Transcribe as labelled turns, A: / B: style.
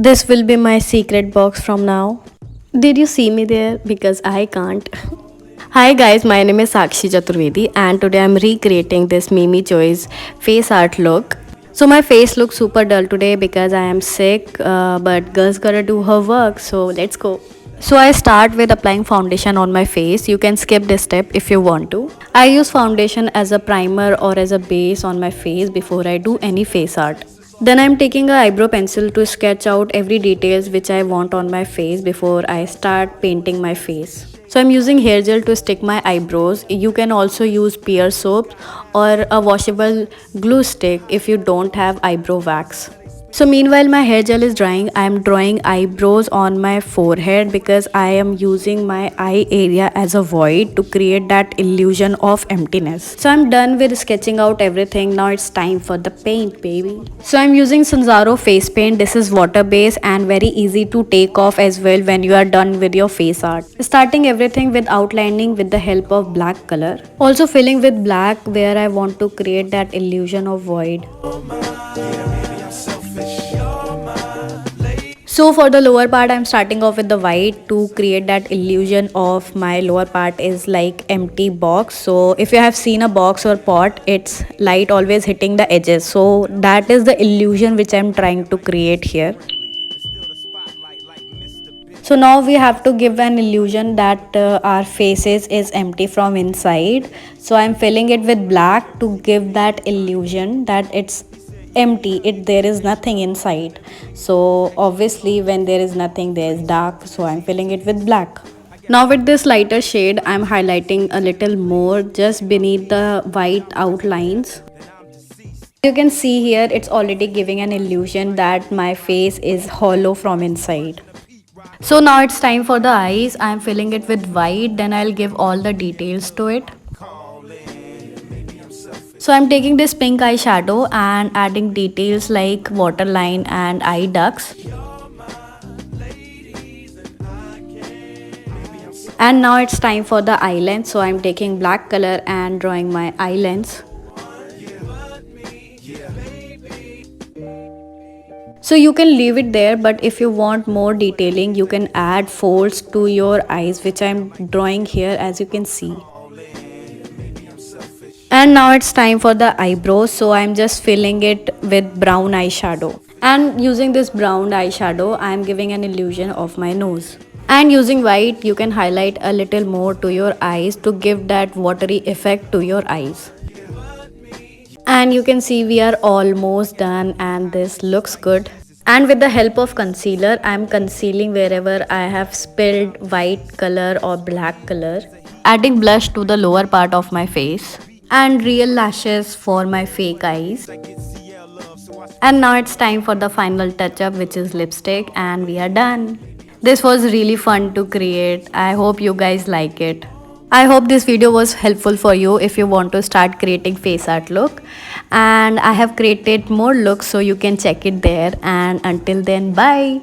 A: This will be my secret box from now. Did you see me there? Because I can't. Hi guys, my name is Sakshi Chaturvedi and today I'm recreating this Mimi Choi's face art look. So my face looks super dull today because I am sick, but girls gotta do her work, so let's go. So I start with applying foundation on my face. You can skip this step if you want to. I use foundation as a primer or as a base on my face before I do any face art. Then I'm taking a eyebrow pencil to sketch out every details which I want on my face before I start painting my face. So I'm using hair gel to stick my eyebrows. You can also use pear soap or a washable glue stick if you don't have eyebrow wax. So meanwhile my hair gel is drying, I am drawing eyebrows on my forehead because I am using my eye area as a void to create that illusion of emptiness. So I'm done with sketching out everything. Now it's time for the paint, baby. So I'm using Snazaroo face paint. This is water based and very easy to take off as well when you are done with your face art. Starting everything with outlining with the help of black color. Also filling with black where I want to create that illusion of void. So for the lower part, I'm starting off with the white to create that illusion of my lower part is like empty box. So if you have seen a box or pot, it's light always hitting the edges. So that is the illusion which I'm trying to create here. So now we have to give an illusion that our faces is empty from inside. So I'm filling it with black to give that illusion that it's empty, there is nothing inside. So obviously when there is nothing, there is dark, so I'm filling it with black. Now with this lighter shade, I'm highlighting a little more just beneath the white outlines. You can see here it's already giving an illusion that my face is hollow from inside. So now it's time for the eyes. I'm filling it with white, then I'll give all the details to it. So I'm taking this pink eyeshadow and adding details like waterline and eye ducts. And now it's time for the eye lens. So I'm taking black color and drawing my eye lens. So you can leave it there, but if you want more detailing, you can add folds to your eyes, which I'm drawing here as you can see. And now it's time for the eyebrows, so I'm just filling it with brown eyeshadow. And using this brown eyeshadow, I'm giving an illusion of my nose. And using white, you can highlight a little more to your eyes to give that watery effect to your eyes. And you can see we are almost done and this looks good. And with the help of concealer, I'm concealing wherever I have spilled white color or black color. Adding blush to the lower part of my face. And real lashes for my fake eyes. And now it's time for the final touch up, which is lipstick, and we are done. This was really fun to create. I hope you guys like it. I hope this video was helpful for you if you want to start creating face art look. And I have created more looks so you can check it there. And until then, bye.